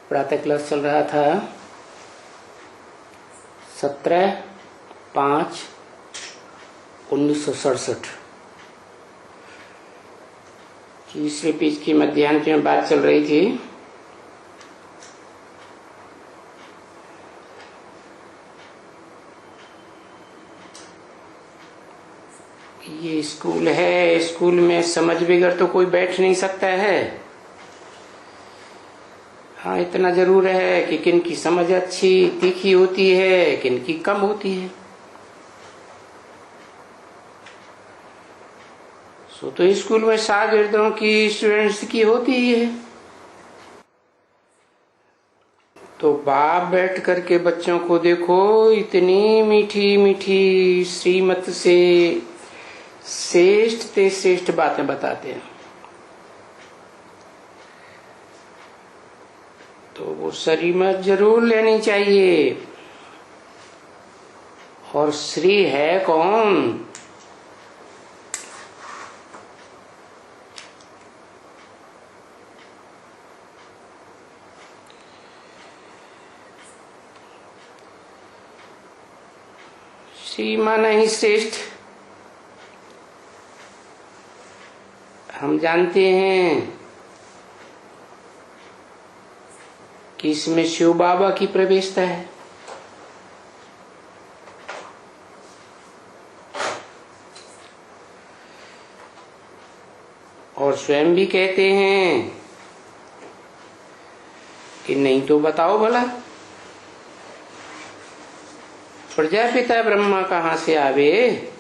प्रातः क्लास चल रहा था 17/5/1967। तीसरे पेज की मध्याह्न में बात चल रही थी। ये स्कूल है, स्कूल में समझ बगैर तो कोई बैठ नहीं सकता है। हाँ, इतना जरूर है कि किन की समझ अच्छी तीखी होती है, किन की कम होती है। सो तो स्कूल में शागिर्दों की, स्टूडेंट्स की होती ही है। तो बाप बैठ करके बच्चों को देखो, इतनी मीठी मीठी श्रीमत से श्रेष्ठ से श्रेष्ठ बातें बताते हैं। तो वो श्रीमत जरूर लेनी चाहिए। और श्री है कौन? श्री माना ही श्रेष्ठ। हम जानते हैं कि इसमें शिव बाबा की प्रवेशता है। और स्वयं भी कहते हैं कि नहीं तो बताओ भला, प्रजापिता ब्रह्मा कहाँ से आवे?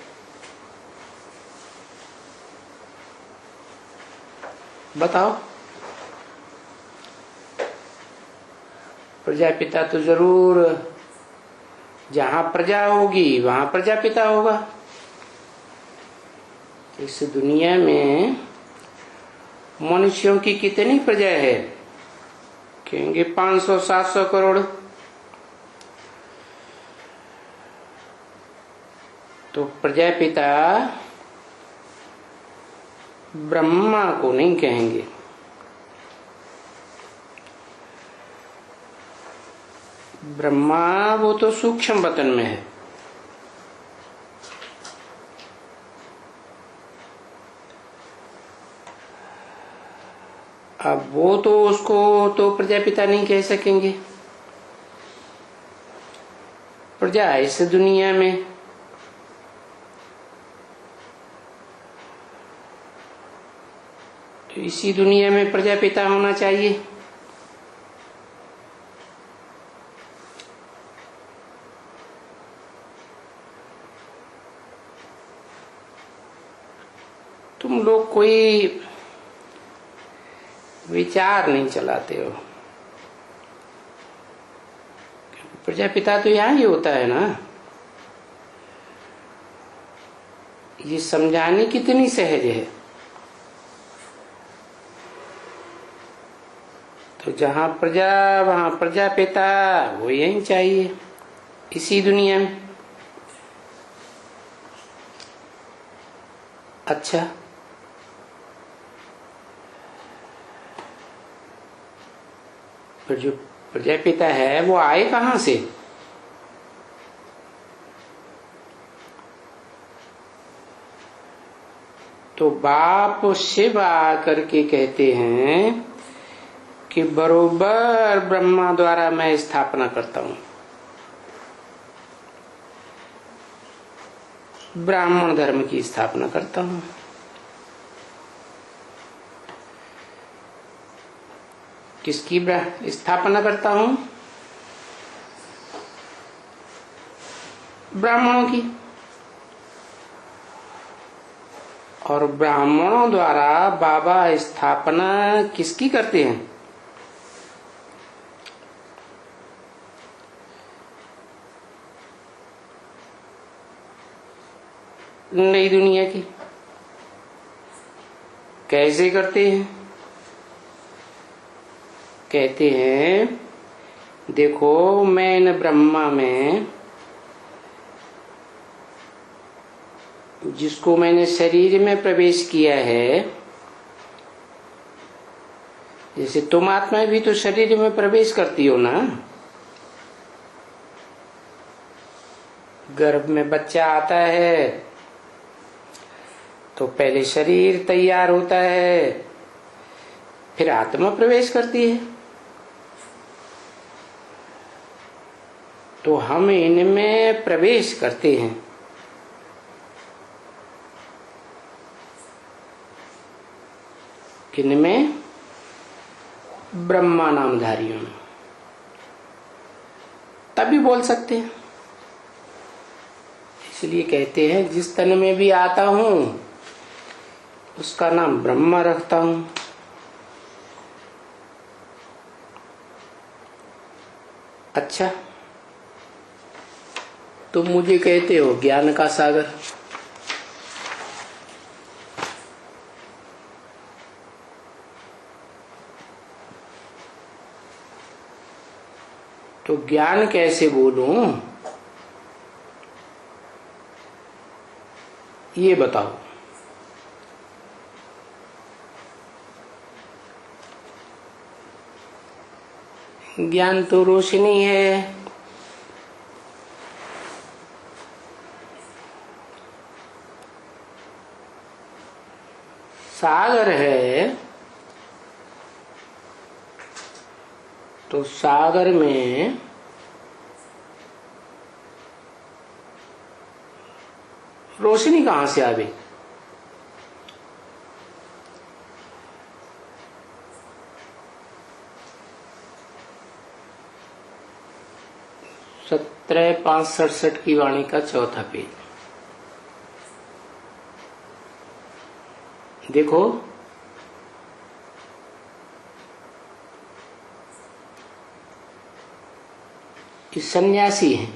बताओ। प्रजापिता तो जरूर, जहां प्रजा होगी वहां प्रजापिता होगा। इस दुनिया में मनुष्यों की कितनी प्रजा है? कहेंगे 500-700 करोड़। तो प्रजापिता ब्रह्मा को नहीं कहेंगे। ब्रह्मा वो तो सूक्ष्म वतन में है। अब वो तो उसको तो प्रजापिता नहीं कह सकेंगे। प्रजा इस दुनिया में, तो इसी दुनिया में प्रजापिता होना चाहिए। तुम लोग कोई विचार नहीं चलाते हो। प्रजापिता तो यहां ही होता है ना। ये समझाने कितनी सहज है। तो जहां प्रजा वहां प्रजापिता, वो यही चाहिए इसी दुनिया में। अच्छा, पर जो प्रजापिता है वो आए कहां से? तो बाप शिव आकर के कहते हैं कि बरोबर ब्रह्मा द्वारा मैं स्थापना करता हूं। ब्राह्मण धर्म की स्थापना करता हूं। किसकी स्थापना करता हूं? ब्राह्मणों की। और ब्राह्मणों द्वारा बाबा स्थापना किसकी करते हैं? नई दुनिया की। कैसे करते हैं? कहते हैं देखो, मैं इन ब्रह्मा में जिसको मैंने शरीर में प्रवेश किया है, जैसे तुम आत्माएं भी तो शरीर में प्रवेश करती हो ना। गर्भ में बच्चा आता है तो पहले शरीर तैयार होता है, फिर आत्मा प्रवेश करती है। तो हम इनमें प्रवेश करते हैं। किनमें? ब्रह्मा नामधारियों में। तभी बोल सकते हैं। इसलिए कहते हैं जिस तन में भी आता हूं उसका नाम ब्रह्मा रखता हूं। अच्छा, तुम मुझे कहते हो ज्ञान का सागर। तो ज्ञान कैसे बोलूं ये बताओ। ज्ञान तो रोशनी है। सागर है तो सागर में रोशनी कहां से आ गई? सत्रह 567 की वाणी का चौथा पेज देखो। कि सन्यासी हैं,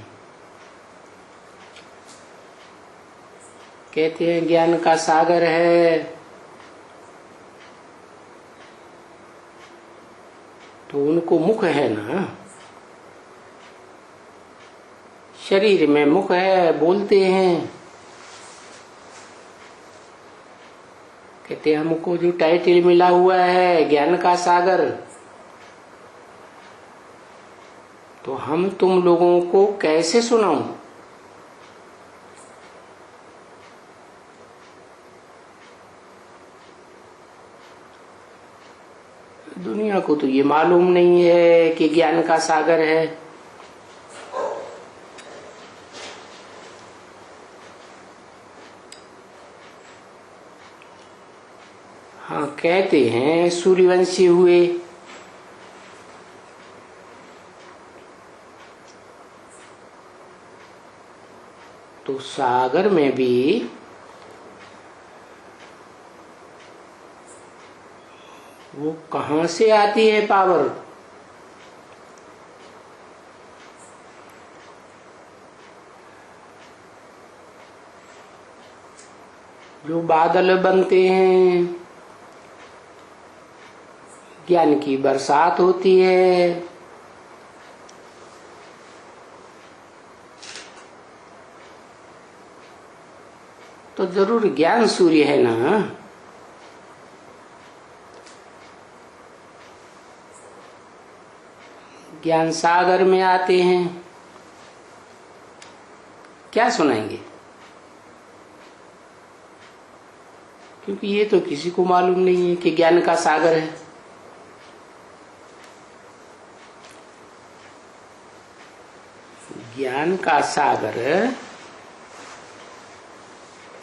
कहते हैं ज्ञान का सागर है, तो उनको मुख है ना, शरीर में मुख है, बोलते हैं। कहते हमको जो टाइटल मिला हुआ है ज्ञान का सागर, तो हम तुम लोगों को कैसे सुनाऊं? दुनिया को तो ये मालूम नहीं है कि ज्ञान का सागर है। हाँ, कहते हैं सूर्यवंशी हुए, तो सागर में भी वो कहां से आती है पावर? जो बादल बनते हैं, ज्ञान की बरसात होती है, तो जरूर ज्ञान सूर्य है ना। ज्ञान सागर में आते हैं, क्या सुनाएंगे? क्योंकि ये तो किसी को मालूम नहीं है कि ज्ञान का सागर है। ज्ञान का सागर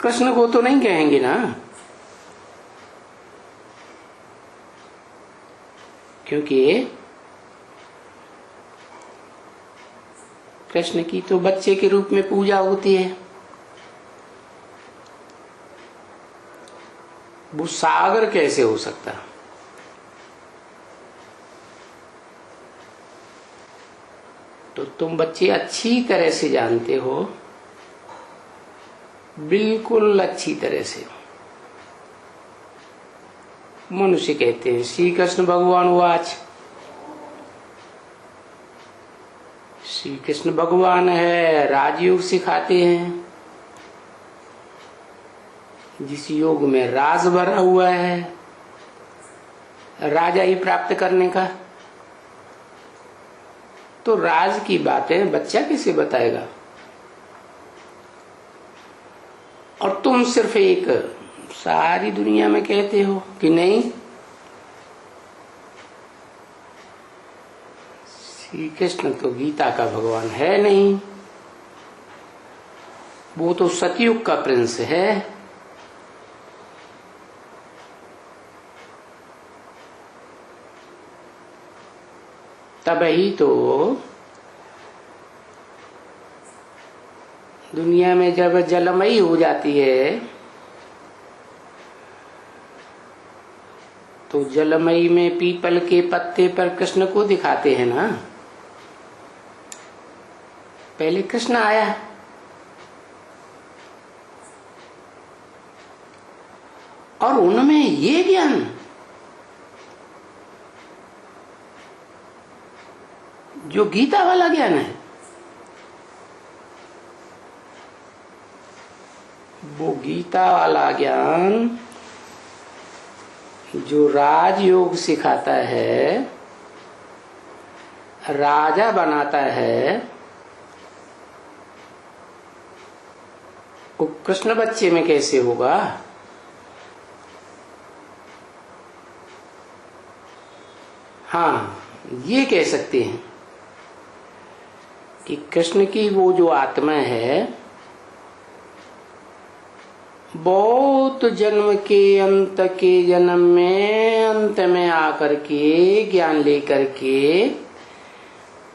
कृष्ण को तो नहीं कहेंगे ना, क्योंकि कृष्ण की तो बच्चे के रूप में पूजा होती है। वो सागर कैसे हो सकता? तो तुम बच्चे अच्छी तरह से जानते हो, बिल्कुल अच्छी तरह से। मनुष्य कहते हैं श्री कृष्ण भगवान वाच, श्री कृष्ण भगवान है, राजयोग सिखाते हैं, जिस योग में राज भरा हुआ है, राजा ही प्राप्त करने का। तो राज की बातें बच्चा किसे बताएगा? और तुम सिर्फ एक सारी दुनिया में कहते हो कि नहीं, श्री कृष्ण तो गीता का भगवान है नहीं, वो तो सतयुग का प्रिंस है। तब ही तो दुनिया में जब जलमयी हो जाती है तो जलमयी में पीपल के पत्ते पर कृष्ण को दिखाते हैं ना। पहले कृष्ण आया, और उनमें ये ज्ञान जो गीता वाला ज्ञान है, वो गीता वाला ज्ञान जो राजयोग सिखाता है, राजा बनाता है, वो कृष्ण बच्चे में कैसे होगा? हाँ, ये कह सकते हैं कि कृष्ण की वो जो आत्मा है, बहुत जन्म के जन्म में अंत में आकर के ज्ञान लेकर के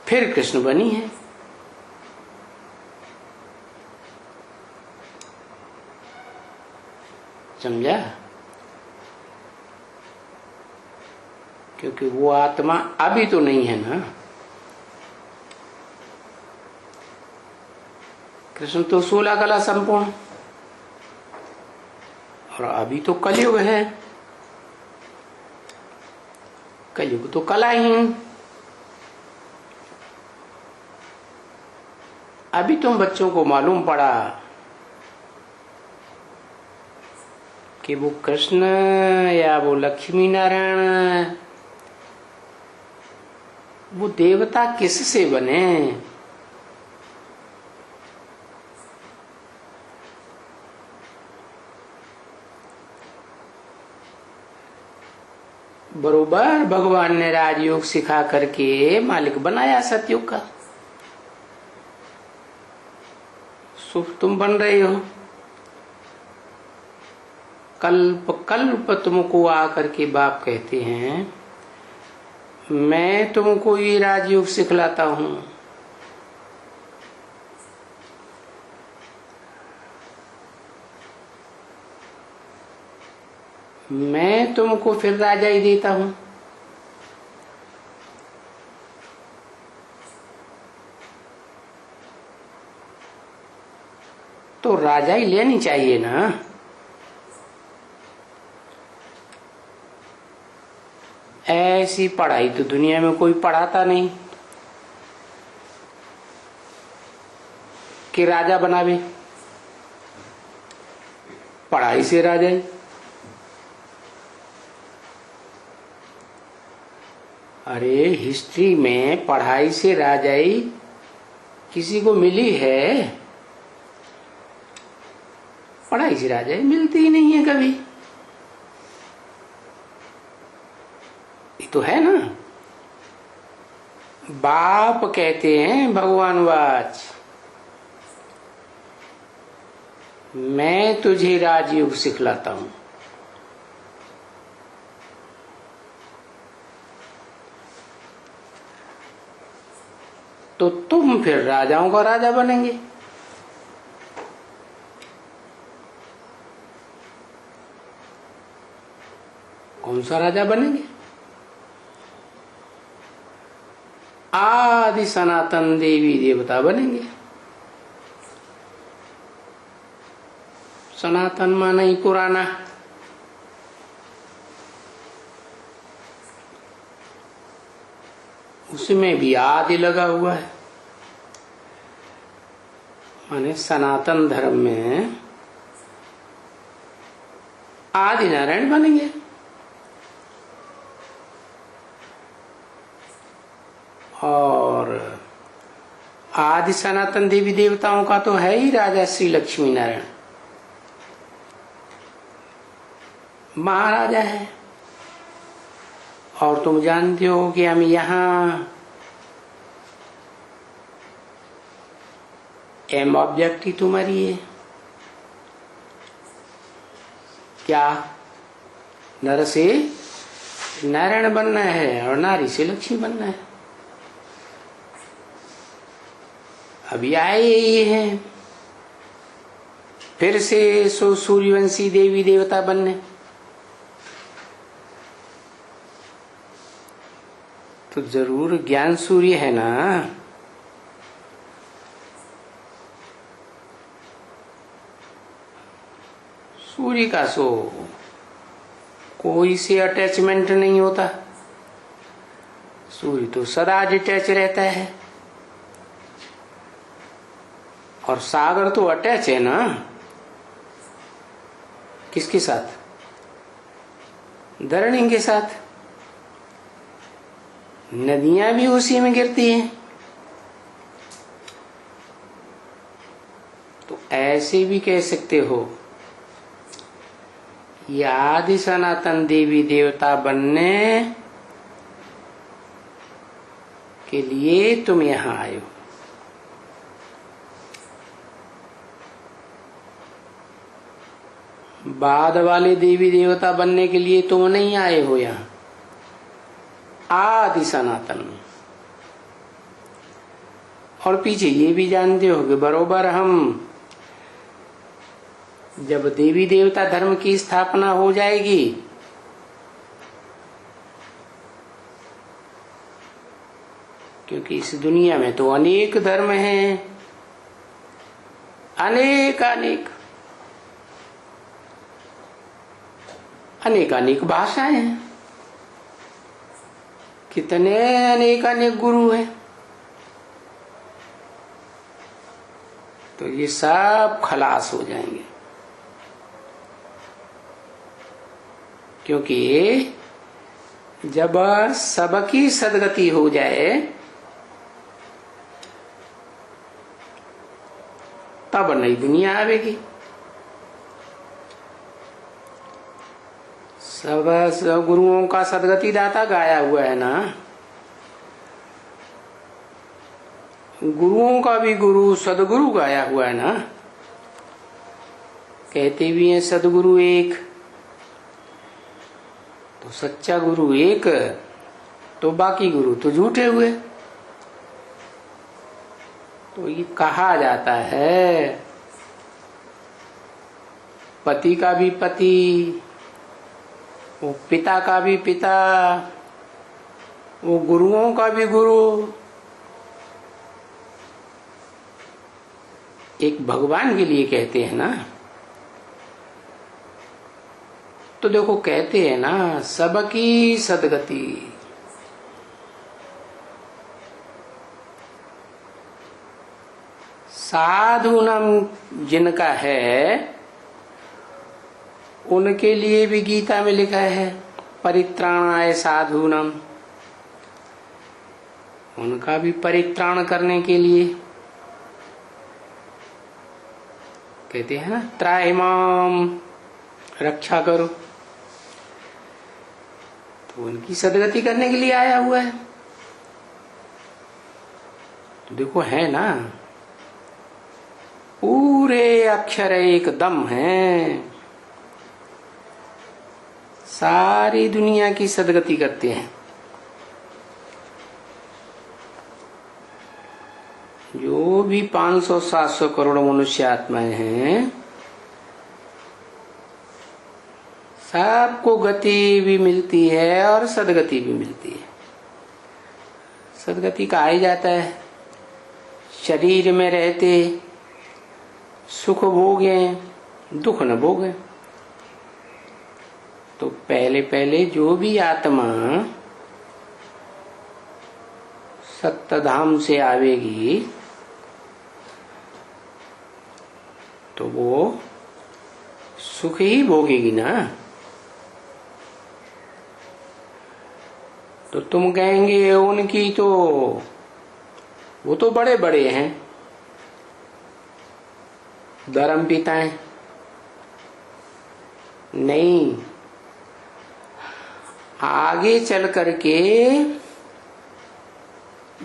फिर कृष्ण बनी है। समझा? क्योंकि वो आत्मा अभी तो नहीं है ना। कृष्ण तो 16 कला संपूर्ण, और अभी तो कलयुग है। कलयुग तो कलाहीन। अभी तुम बच्चों को मालूम पड़ा कि वो कृष्ण या वो लक्ष्मी नारायण, वो देवता किससे बने? बरोबर भगवान ने राजयोग सिखा करके मालिक बनाया सतयुग का। सुख तुम बन रहे हो, कल्प कल्प तुमको आकर के बाप कहते हैं मैं तुमको ये राजयोग सिखलाता हूं। मैं तुमको फिर राजा ही देता हूं। तो राजा ही लेनी चाहिए ना। ऐसी पढ़ाई तो दुनिया में कोई पढ़ाता नहीं कि राजा बनावे। पढ़ाई से राजा ही। अरे हिस्ट्री में पढ़ाई से राजाई किसी को मिली है? पढ़ाई से राजाई मिलती ही नहीं है कभी। ये तो है ना। बाप कहते हैं भगवान वाच, मैं तुझे राजयोग सिखलाता हूं। तो तुम फिर राजाओं का राजा बनेंगे। कौन सा राजा बनेंगे? आदि सनातन देवी देवता बनेंगे। सनातन माना ही पुराना। उसमें भी आदि लगा हुआ है। माने सनातन धर्म में आदि नारायण बनेंगे। और आदि सनातन देवी देवताओं का तो है ही राजा श्री लक्ष्मी नारायण, महाराजा है। और तुम जानते हो कि हम यहाँ एम ऑब्जेक्ट ही तुम्हारी है क्या? नर से नारायण बनना है और नारी से लक्ष्मी बनना है। अभी आए ही हैं फिर से सूर्यवंशी देवी देवता बनने। तो जरूर ज्ञान सूर्य है ना, सूर्य का सो कोई से अटैचमेंट नहीं होता, सूर्य तो सदा डिटैच रहता है। और सागर तो अटैच है ना, किसके साथ? धरणी के साथ। नदियां भी उसी में गिरती हैं। तो ऐसे भी कह सकते हो ये आदि सनातन देवी देवता बनने के लिए तुम यहां आए हो। बाद वाले देवी देवता बनने के लिए तुम नहीं आए हो यहाँ, आदि सनातन। और पीछे ये भी जानते हो कि बरोबर हम जब देवी देवता धर्म की स्थापना हो जाएगी क्योंकि इस दुनिया में तो अनेक धर्म हैं, अनेक अनेक भाषाएं हैं, कितने अनेक गुरु हैं। तो ये सब खलास हो जाएंगे क्योंकि जब सबकी सदगति हो जाए तब नई दुनिया आवेगी। सब गुरुओं का सदगति दाता गाया हुआ है ना, गुरुओं का भी गुरु सदगुरु गाया हुआ है ना। कहते भी हैं सदगुरु एक, तो सच्चा गुरु एक, तो बाकी गुरु तो झूठे हुए। तो ये कहा जाता है पति का भी पति, वो पिता का भी पिता, वो गुरुओं का भी गुरु, एक भगवान के लिए कहते हैं ना। तो देखो कहते हैं ना सबकी सदगति। साधुनम जिनका है उनके लिए भी गीता में लिखा है परित्राणाय साधुनम, उनका भी परित्राण करने के लिए कहते हैं ना त्राहिमाम, रक्षा करो। तो उनकी सदगति करने के लिए आया हुआ है। तो देखो है ना, पूरे अक्षर एकदम है, सारी दुनिया की सदगति करते हैं। जो भी 500-700 करोड़ मनुष्य आत्माएं हैं सबको गति भी मिलती है और सदगति भी मिलती है। सदगति कहा ही जाता है शरीर में रहते सुख भोगे दुख न भोगे। तो पहले पहले जो भी आत्मा सप्तधाम से आवेगी तो वो सुख ही भोगेगी ना। तो तुम कहेंगे उनकी तो वो तो बड़े बड़े हैं, धर्म पिता हैं। नहीं, आगे चल करके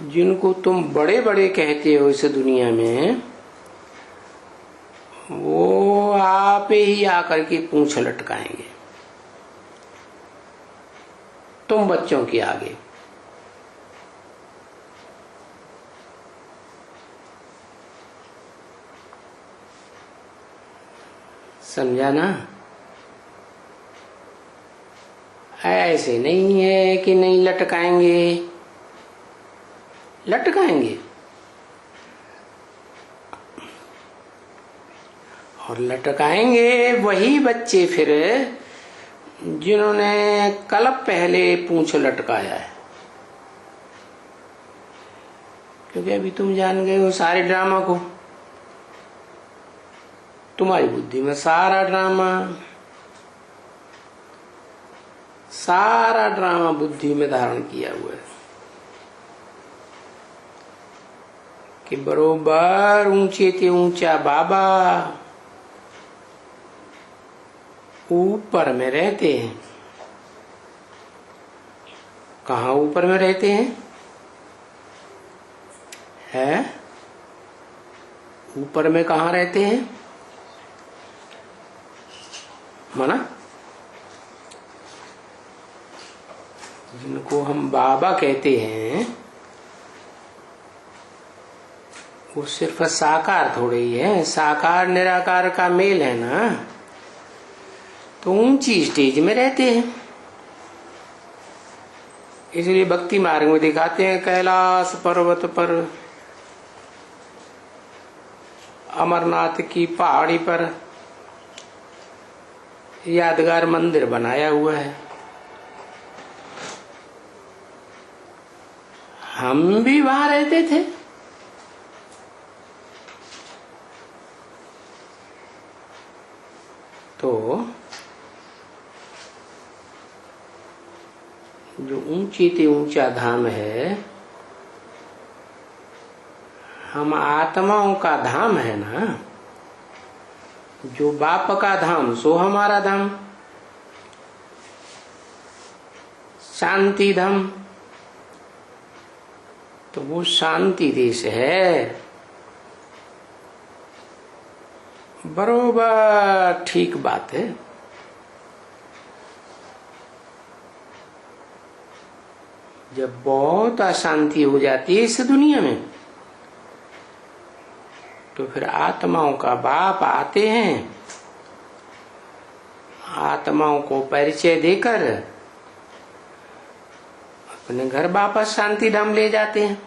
जिनको तुम बड़े बड़े कहते हो इस दुनिया में, वो आप ही आकर के पूंछ लटकाएंगे तुम बच्चों के आगे। समझा ना? ऐसे नहीं है कि नहीं लटकाएंगे, लटकाएंगे। और लटकाएंगे वही बच्चे फिर जिन्होंने कल पहले पूंछ लटकाया है। क्योंकि अभी तुम जान गए हो सारे ड्रामा को, तुम्हारी बुद्धि में सारा ड्रामा बुद्धि में धारण किया हुआ है कि बरोबर ऊंचे ते ऊंचा बाबा ऊपर में रहते हैं। कहाँ ऊपर में रहते हैं? है ऊपर में कहाँ रहते हैं? माना जिनको हम बाबा कहते हैं वो सिर्फ साकार थोड़े ही है, साकार निराकार का मेल है ना। तो ऊंची स्टेज में रहते हैं, इसलिए भक्ति मार्ग में दिखाते हैं कैलाश पर्वत पर, अमरनाथ की पहाड़ी पर यादगार मंदिर बनाया हुआ है। हम भी वहां रहते थे। तो जो ऊंची ते ऊंचा धाम है, हम आत्माओं का धाम है ना। जो बाप का धाम सो हमारा धाम, शांति धाम। तो वो शांति देश है। बरोबर ठीक बात है। जब बहुत अशांति हो जाती है इस दुनिया में, तो फिर आत्माओं का बाप आते हैं, आत्माओं को परिचय देकर अपने घर वापस शांति धाम ले जाते हैं।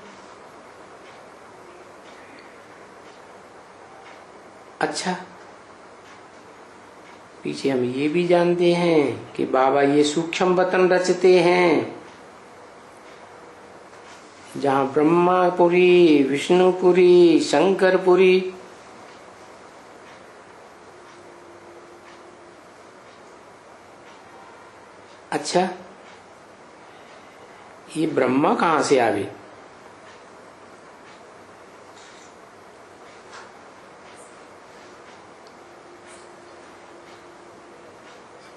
अच्छा, पीछे हम ये भी जानते हैं कि बाबा ये सूक्ष्म वतन रचते हैं जहाँ ब्रह्मापुरी, विष्णुपुरी, शंकरपुरी। अच्छा, ये ब्रह्मा कहाँ से आ गए?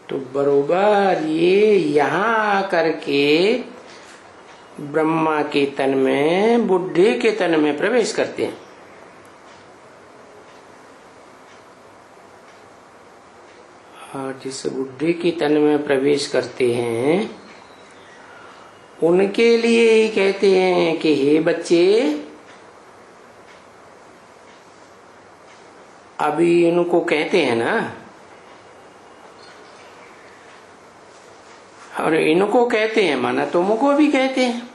तो बरोबर ये यहाँ आकर के ब्रह्मा के तन में, बुद्धि के तन में प्रवेश करते हैं। और जिस बुद्धि के तन में प्रवेश करते हैं उनके लिए ही कहते हैं कि हे बच्चे, अभी इनको कहते हैं ना, और इनको कहते हैं माना तुमको भी कहते हैं।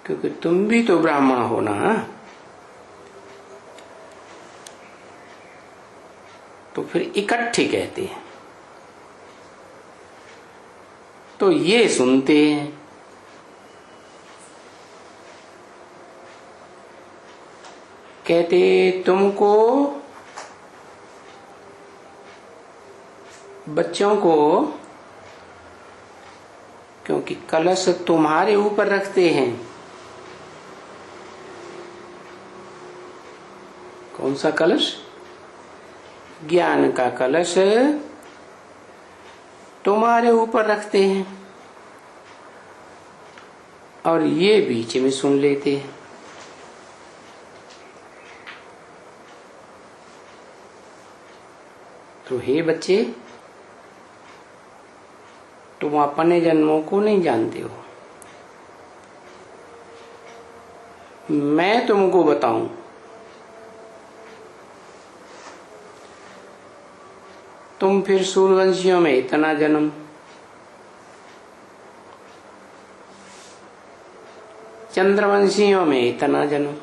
क्योंकि तुम भी तो ब्राह्मण हो ना। तो फिर इकट्ठे कहते हैं। तो ये सुनते हैं। कहते तुमको बच्चों को, क्योंकि कलश तुम्हारे ऊपर रखते हैं। कौन सा कलश? ज्ञान का कलश तुम्हारे ऊपर रखते हैं और ये बीच में सुन लेते हैं। तो हे बच्चे, तुम अपने जन्मों को नहीं जानते हो। मैं तुमको बताऊं, तुम फिर सूर्यवंशियों में इतना जन्म, चंद्रवंशियों में इतना जन्म,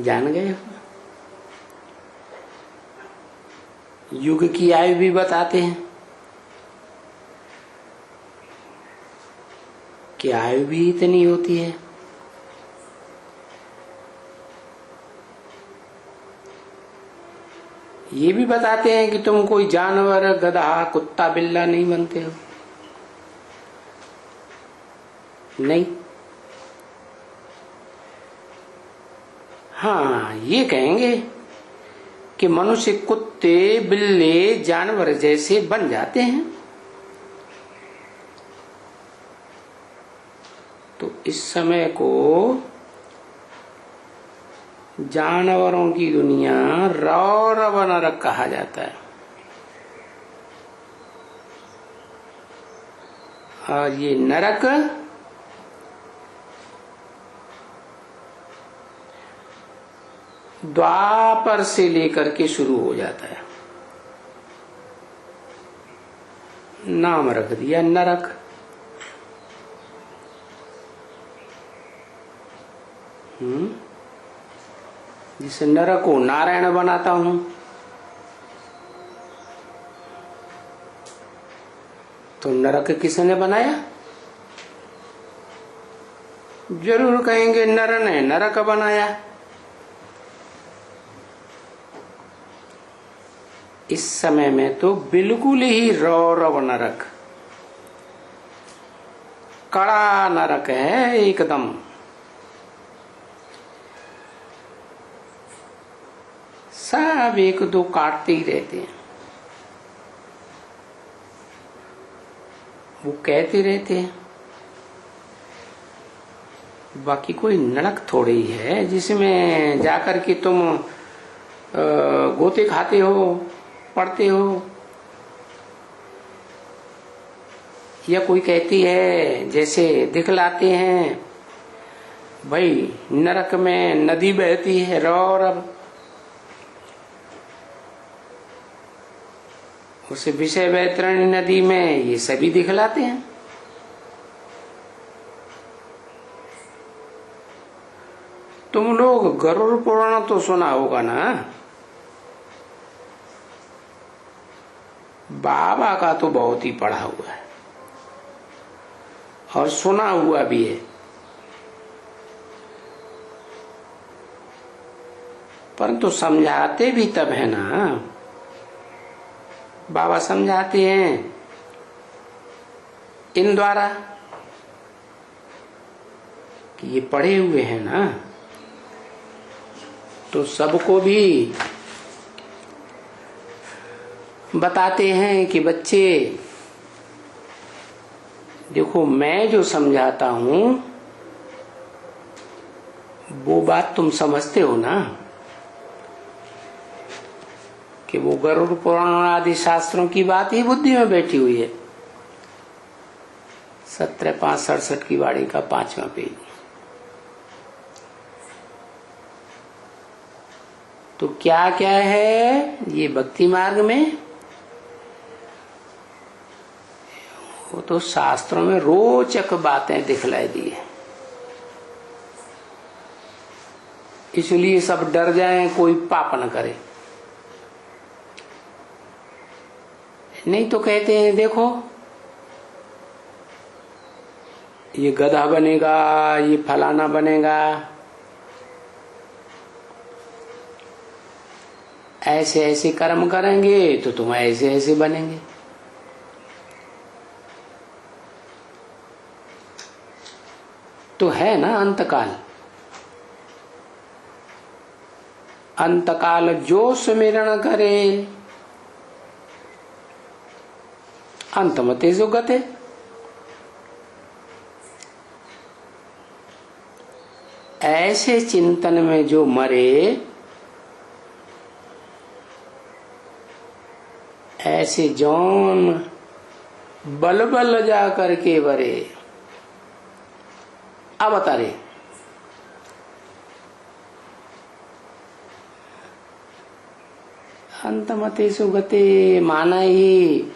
जान गए हो। युग की आयु भी बताते हैं कि आयु भी इतनी होती है। ये भी बताते हैं कि तुम कोई जानवर, गधा, कुत्ता, बिल्ला नहीं बनते हो। नहीं। हाँ, ये कहेंगे कि मनुष्य कुत्ते, बिल्ले, जानवर जैसे बन जाते हैं। तो इस समय को जानवरों की दुनिया रौरव नरक कहा जाता है। और ये नरक द्वापर से लेकर के शुरू हो जाता है। नाम रख दिया नरक। जिसे नरक को नारायण बनाता हूं, तो नरक किसने बनाया? जरूर कहेंगे नर ने नरक बनाया। इस समय में तो बिल्कुल ही रौरव नरक, कड़ा नरक है एकदम। सब एक दो काटते ही रहते हैं, वो कहते रहते हैं। बाकी कोई नरक थोड़ी है जिसमें जाकर के तुम गोते खाते हो, पढ़ते हो। या कोई कहती है, जैसे दिखलाते हैं, भाई नरक में नदी बहती है रौरव, उस विषय वैतरणी नदी में ये सभी दिखलाते हैं। तुम लोग गरुड़ पुराण तो सुना होगा ना? बाबा का तो बहुत ही पढ़ा हुआ है और सुना हुआ भी है, परंतु समझाते भी तब है ना। बाबा समझाते हैं इन द्वारा कि ये पढ़े हुए हैं ना, तो सबको भी बताते हैं कि बच्चे देखो, मैं जो समझाता हूं वो बात तुम समझते हो ना, कि वो गरुड़ पुराण आदि शास्त्रों की बात ही बुद्धि में बैठी हुई है। 17/5/67 की वाणी का 5वां पेज। तो क्या क्या है ये भक्ति मार्ग में? वो तो शास्त्रों में रोचक बातें दिखलाई दी है, इसलिए सब डर जाएं, कोई पाप न करे। नहीं तो कहते हैं देखो ये गधा बनेगा, ये फलाना बनेगा। ऐसे ऐसे कर्म करेंगे तो तुम ऐसे ऐसे बनेंगे। तो है ना अंतकाल। अंतकाल जो सुमिरण करे अंतमते जो गते। ऐसे चिंतन में जो मरे ऐसे जौन बल बल जा करके बरे। अब बता रहे अंतमते सुगते माना ही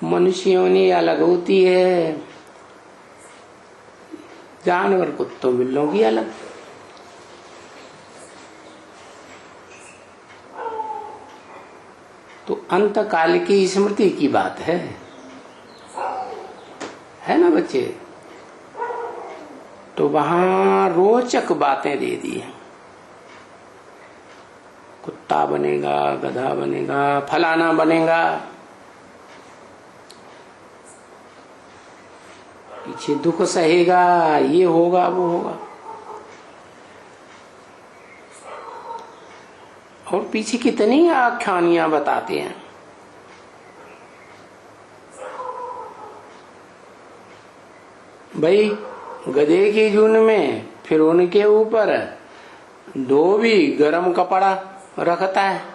मनुष्यों ने अलग होती है, जानवर कुत्तों बिल्लों की अलग। तो अंत काल की स्मृति की बात है ना बच्चे। तो वहां रोचक बातें दे दी हैं। कुत्ता बनेगा, गधा बनेगा, फलाना बनेगा, पीछे दुख सहेगा, ये होगा वो होगा, और पीछे कितनी आख्यानियां बताते हैं। भाई गधे की जून में फिर उनके ऊपर धोबी गरम कपड़ा रखता है।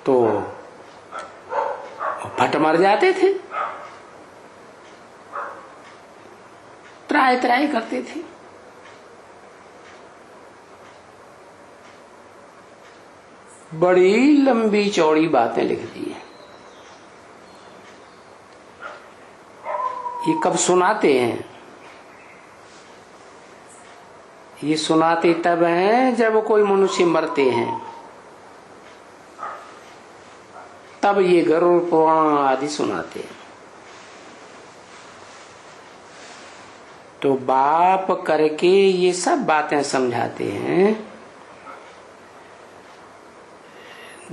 तो फट मर जाते थे, त्राय त्राय करते थे। बड़ी लंबी चौड़ी बातें लिख दी है। ये कब सुनाते हैं? ये सुनाते तब हैं जब कोई मनुष्य मरते हैं, तब ये गरुड़ पुराण आदि सुनाते हैं। तो बाप करके ये सब बातें समझाते हैं।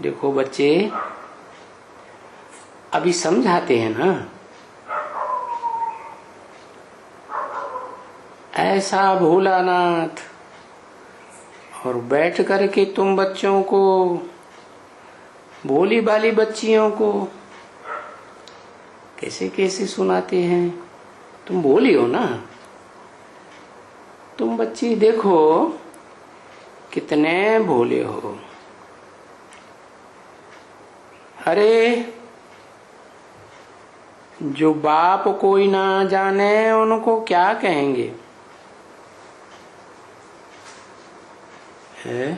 देखो बच्चे, अभी समझाते हैं ना, ऐसा भोलानाथ, और बैठ करके तुम बच्चों को, भोली भाली बच्चियों को कैसे कैसे सुनाते हैं। तुम भोली हो ना, तुम बच्ची देखो कितने भोले हो। अरे जो बाप कोई ना जाने उनको क्या कहेंगे? है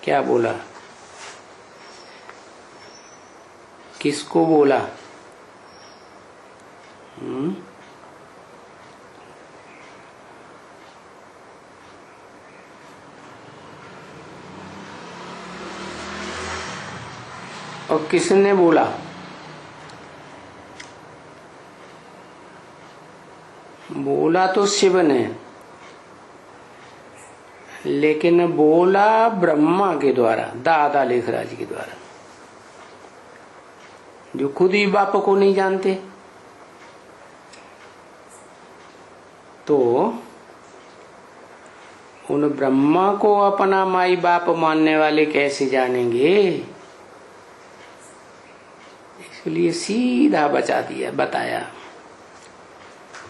क्या बोला? किसको बोला? और किसने बोला? बोला तो शिव ने, लेकिन बोला ब्रह्मा के द्वारा, दादा लेखराज के द्वारा, जो खुद ही बाप को नहीं जानते। तो उन ब्रह्मा को अपना माई बाप मानने वाले कैसे जानेंगे? इसलिए सीधा बताया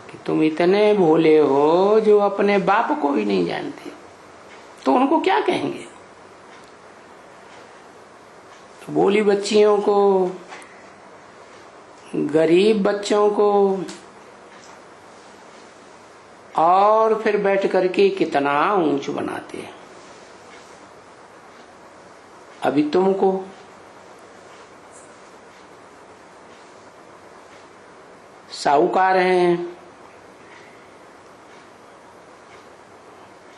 कि तुम इतने भोले हो जो अपने बाप को ही नहीं जानते, तो उनको क्या कहेंगे? तो भोली बच्चियों को, गरीब बच्चों को, और फिर बैठ करके कितना ऊंच बनाते हैं। अभी तुमको साहूकार हैं,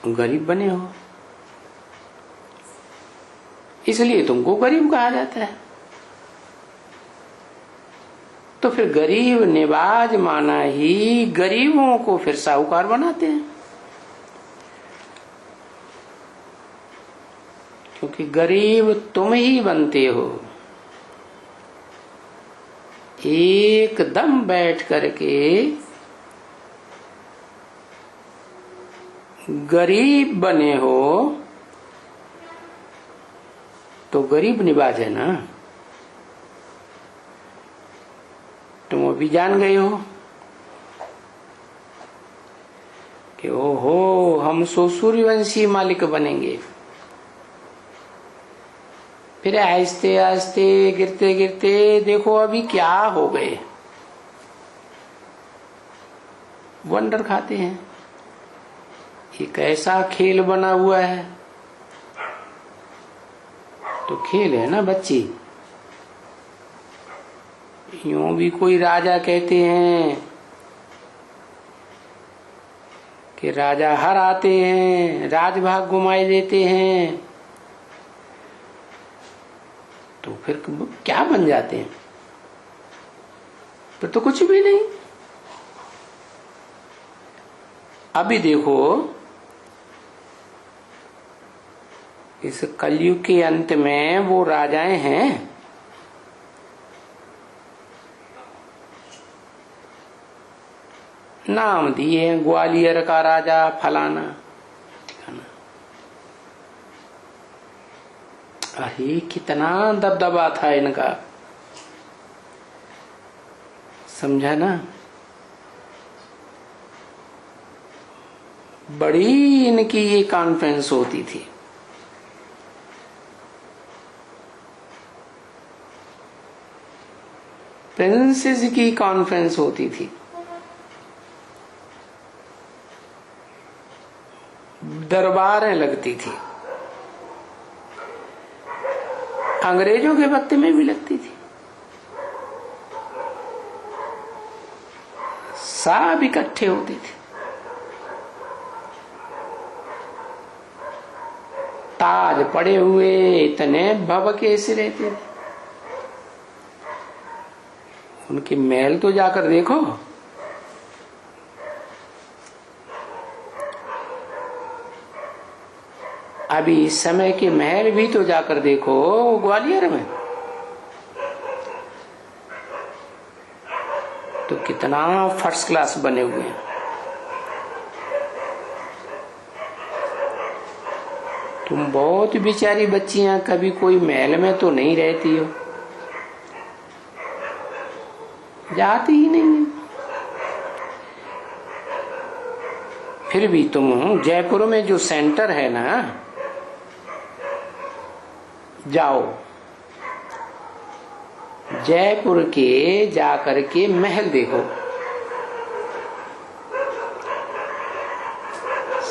गरीब बने हो, इसलिए तुमको गरीब कहा जाता है। तो फिर गरीब निवाज माना ही गरीबों को फिर साहूकार बनाते हैं, क्योंकि गरीब तुम ही बनते हो। एकदम बैठ करके गरीब बने हो तो गरीब निवाज है ना। तुम अभी जान गए हो कि ओहो हम सूर्यवंशी मालिक बनेंगे। फिर आहिस्ते आहिस्ते गिरते गिरते देखो अभी क्या हो गए, वंडर खाते हैं। ये कैसा खेल बना हुआ है, तो खेल है ना बच्ची। यूं भी कोई राजा कहते हैं कि राजा हर आते हैं, राजभाग घुमाए देते हैं, तो फिर क्या बन जाते हैं? फिर तो कुछ भी नहीं। अभी देखो इस कलयुग के अंत में वो राजाएं हैं, नाम दिए ग्वालियर का राजा फलाना। अरे कितना दबदबा था इनका, समझा ना। बड़ी इनकी ये कॉन्फ्रेंस होती थी। प्रिंसेस की कॉन्फ्रेंस होती थी, दरबारें लगती थी, अंग्रेजों के वक्त में भी लगती थी। सब इकट्ठे होते थे, ताज पड़े हुए इतने भभके से रहते थे। उनके महल तो जाकर देखो, अभी इस समय के महल भी तो जाकर देखो ग्वालियर में, तो कितना फर्स्ट क्लास बने हुए हैं। तुम बहुत बेचारी बच्चियां कभी कोई महल में तो नहीं रहती हो, जाती ही नहीं है। फिर भी तुम जयपुर में जो सेंटर है ना, जाओ जयपुर के जाकर के महल देखो,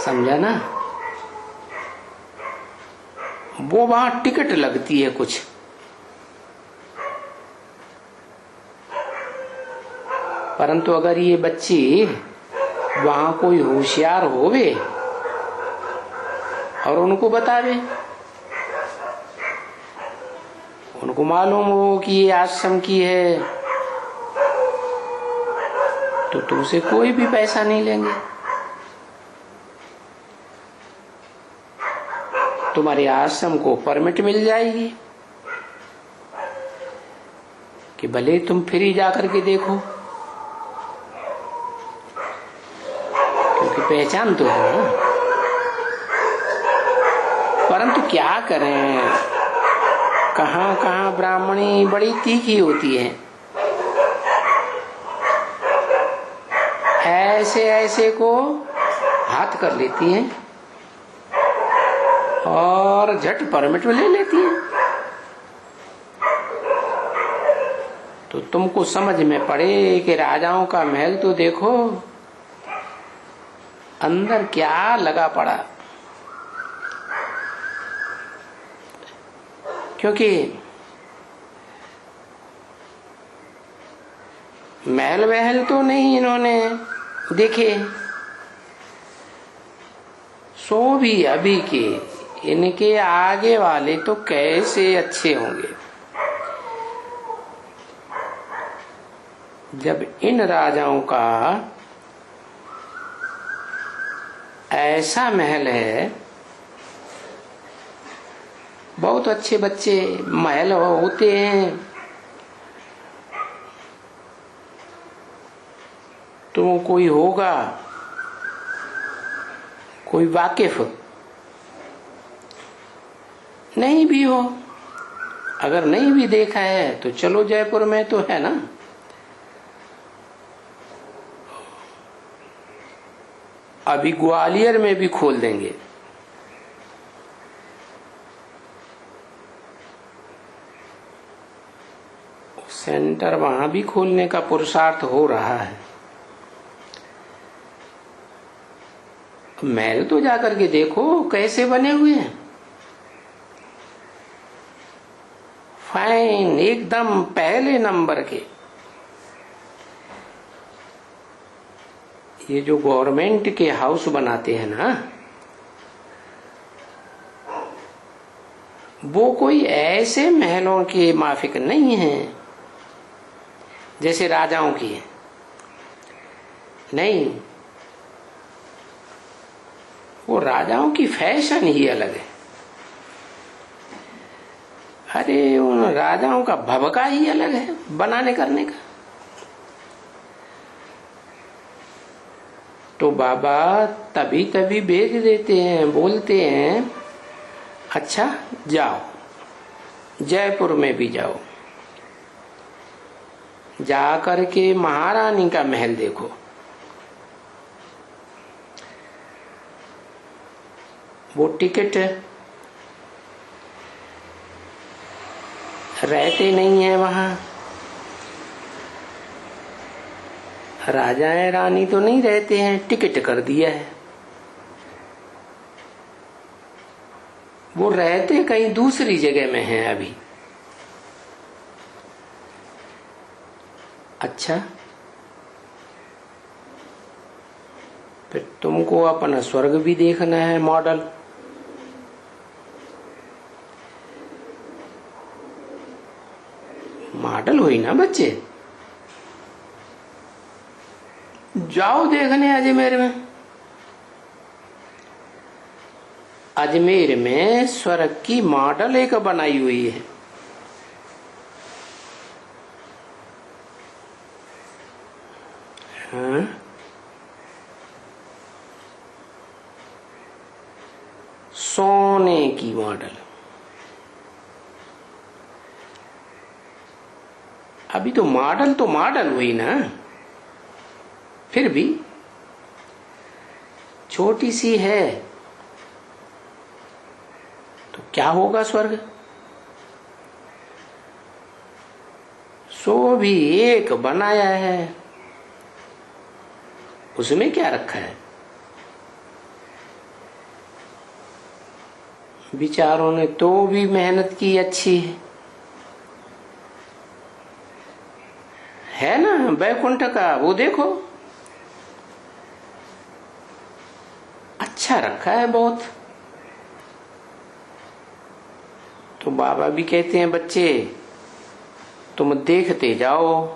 समझा ना। वो वहां टिकट लगती है कुछ, परंतु अगर ये बच्ची वहां कोई होशियार होवे और उनको बतावे, उनको मालूम हो कि ये आश्रम की है, तो तुमसे कोई भी पैसा नहीं लेंगे। तुम्हारे आश्रम को परमिट मिल जाएगी कि भले तुम फ्री जाकर के देखो, क्योंकि पहचान तो है ना। परंतु क्या करें, कहां कहां ब्राह्मणी बड़ी तीखी होती है, ऐसे ऐसे को हाथ कर लेती हैं और झट परमिट में ले लेती हैं। तो तुमको समझ में पड़े कि राजाओं का महल तो देखो अंदर क्या लगा पड़ा। क्योंकि महल वहल तो नहीं इन्होंने देखे, सो भी अभी के इनके आगे वाले तो कैसे अच्छे होंगे। जब इन राजाओं का ऐसा महल है, बहुत अच्छे बच्चे महल होते हैं, तो कोई होगा, कोई वाकिफ नहीं भी हो, अगर नहीं भी देखा है तो चलो जयपुर में तो है ना, अभी ग्वालियर में भी खोल देंगे। सेंटर वहां भी खोलने का पुरुषार्थ हो रहा है। महल तो जाकर के देखो कैसे बने हुए हैं, फाइन, एकदम पहले नंबर के। ये जो गवर्नमेंट के हाउस बनाते हैं ना, वो कोई ऐसे महलों के माफिक नहीं है जैसे राजाओं की है, नहीं, वो राजाओं की फैशन ही अलग है। अरे उन राजाओं का भभका ही अलग है बनाने करने का। तो बाबा तभी तभी भेज देते हैं, बोलते हैं अच्छा जाओ, जयपुर में भी जाओ, जा करके महारानी का महल देखो। वो टिकट रहते नहीं है वहां, राजाएं रानी तो नहीं रहते हैं, टिकट कर दिया है। वो रहते कहीं दूसरी जगह में हैं अभी। अच्छा, फिर तुमको अपना स्वर्ग भी देखना है, मॉडल। मॉडल हुई ना बच्चे, जाओ देखने अजमेर में। अजमेर में स्वर्ग की मॉडल एक बनाई हुई है। हाँ? सोने की मॉडल। अभी तो मॉडल हुई ना, फिर भी छोटी सी है, तो क्या होगा स्वर्ग। सो भी एक बनाया है, उसमें क्या रखा है। विचारों ने तो भी मेहनत की अच्छी है ना। बैकुंठ का वो देखो, अच्छा रखा है बहुत। तो बाबा भी कहते हैं बच्चे तुम देखते जाओ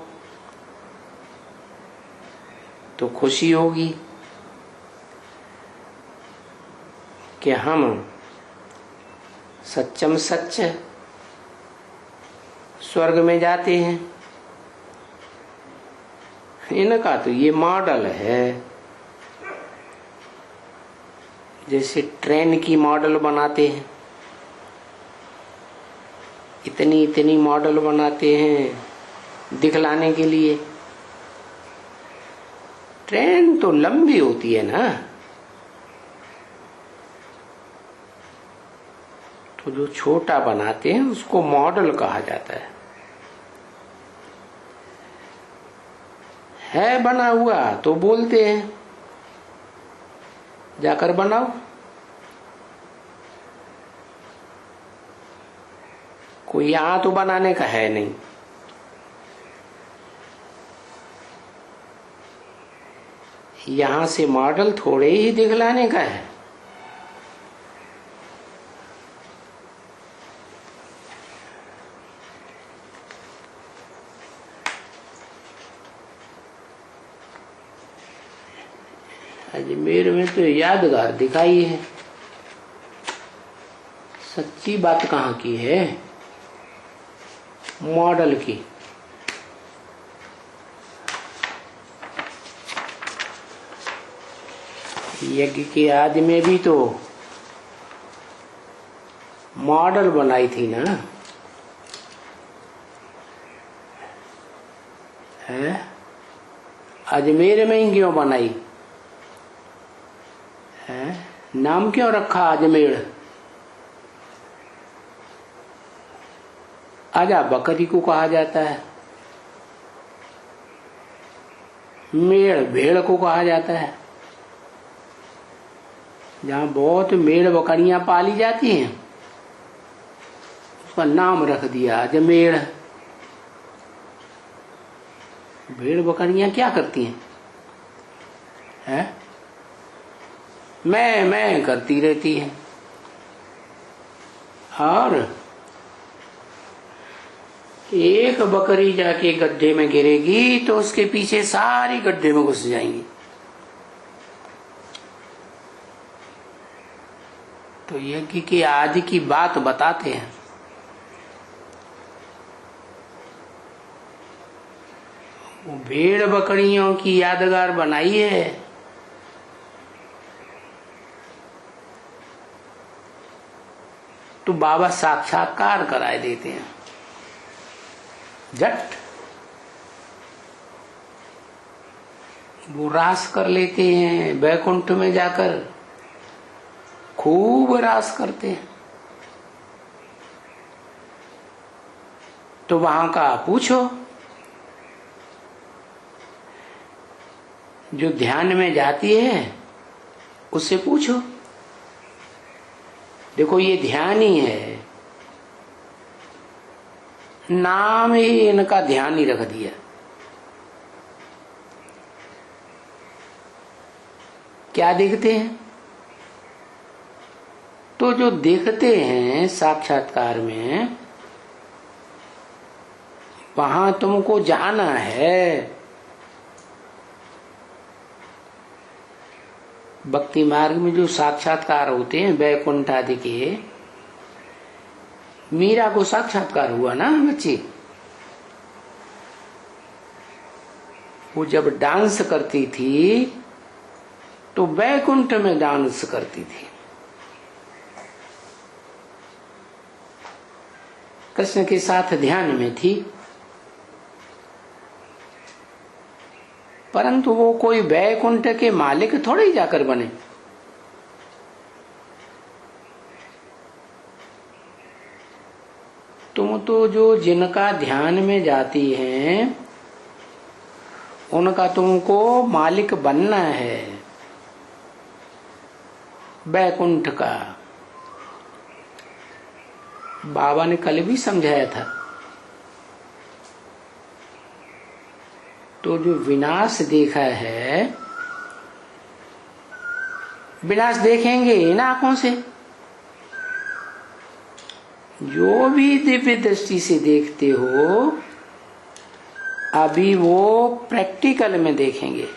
तो खुशी होगी कि हम सच्चम सच्च स्वर्ग में जाते हैं। इनका तो ये मॉडल है, जैसे ट्रेन की मॉडल बनाते हैं, इतनी इतनी मॉडल बनाते हैं दिखलाने के लिए। ट्रेन तो लंबी होती है ना, तो जो छोटा बनाते हैं उसको मॉडल कहा जाता है बना हुआ तो बोलते हैं जाकर बनाओ। कोई यहां तो बनाने का है नहीं, यहां से मॉडल थोड़े ही दिखलाने का है। अजमेर में तो यादगार दिखाई है, सच्ची बात कहाँ की है, मॉडल की। यज्ञ के आदि में भी तो मॉडल बनाई थी ना, है? अजमेर में ही क्यों बनाई है? नाम क्यों रखा अजमेर? आजा बकरी को कहा जाता है, मेड़ भेड़ को कहा जाता है। जहाँ बहुत मेड़ बकरियां पाली जाती हैं उसका नाम रख दिया अजमेर। भेड़ बकरियां क्या करती हैं? है? मैं करती रहती है, और एक बकरी जाके गड्ढे में गिरेगी तो उसके पीछे सारी गड्ढे में घुस जाएंगी। तो यज्ञ की आदि की बात बताते हैं। वो भेड़ बकरियों की यादगार बनाई है, तो बाबा साक्षात्कार कराए देते हैं झट। वो रास कर लेते हैं वैकुंठ में जाकर, खूब रास करते हैं। तो वहां का पूछो, जो ध्यान में जाती है उससे पूछो। देखो ये ध्यान ही है, नाम ही इनका ध्यान ही रख दिया। क्या देखते हैं? तो जो देखते हैं साक्षात्कार में, वहां तुमको जाना है। भक्ति मार्ग में जो साक्षात्कार होते हैं वैकुंठ आदि के, मीरा को साक्षात्कार हुआ ना बच्ची, वो जब डांस करती थी तो वैकुंठ में डांस करती थी। कृष्ण के साथ ध्यान में थी, परंतु वो कोई वैकुंठ के मालिक थोड़े ही जाकर बने। तुम तो जो जिनका ध्यान में जाती हैं उनका तुमको मालिक बनना है, वैकुंठ का। बाबा ने कल भी समझाया था। तो जो विनाश देखा है, विनाश देखेंगे इन आंखों से, जो भी दिव्य दृष्टि से देखते हो अभी वो प्रैक्टिकल में देखेंगे।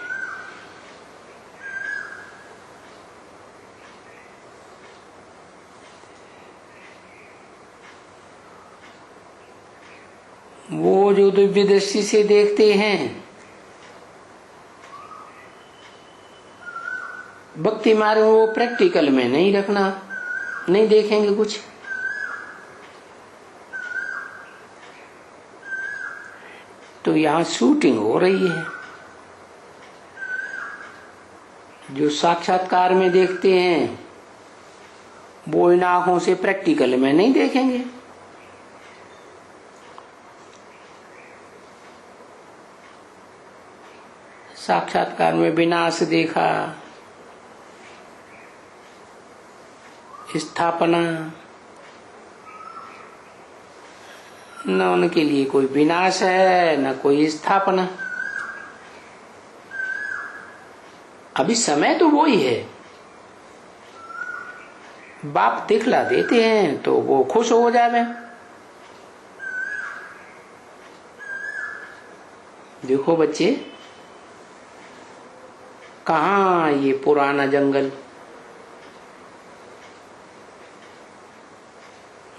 वो जो दिव्य दृष्टि से देखते हैं, भक्ति मार्ग वो प्रैक्टिकल में नहीं रखना, नहीं देखेंगे कुछ। तो यहाँ शूटिंग हो रही है। जो साक्षात्कार में देखते हैं वो इन आंखों से प्रैक्टिकल में नहीं देखेंगे। साक्षात्कार में विनाश देखा, स्थापना, न उनके लिए कोई विनाश है न कोई स्थापना। अभी समय तो वो ही है। बाप दिखला देते हैं तो वो खुश हो जावे। देखो बच्चे, कहाँ ये पुराना जंगल।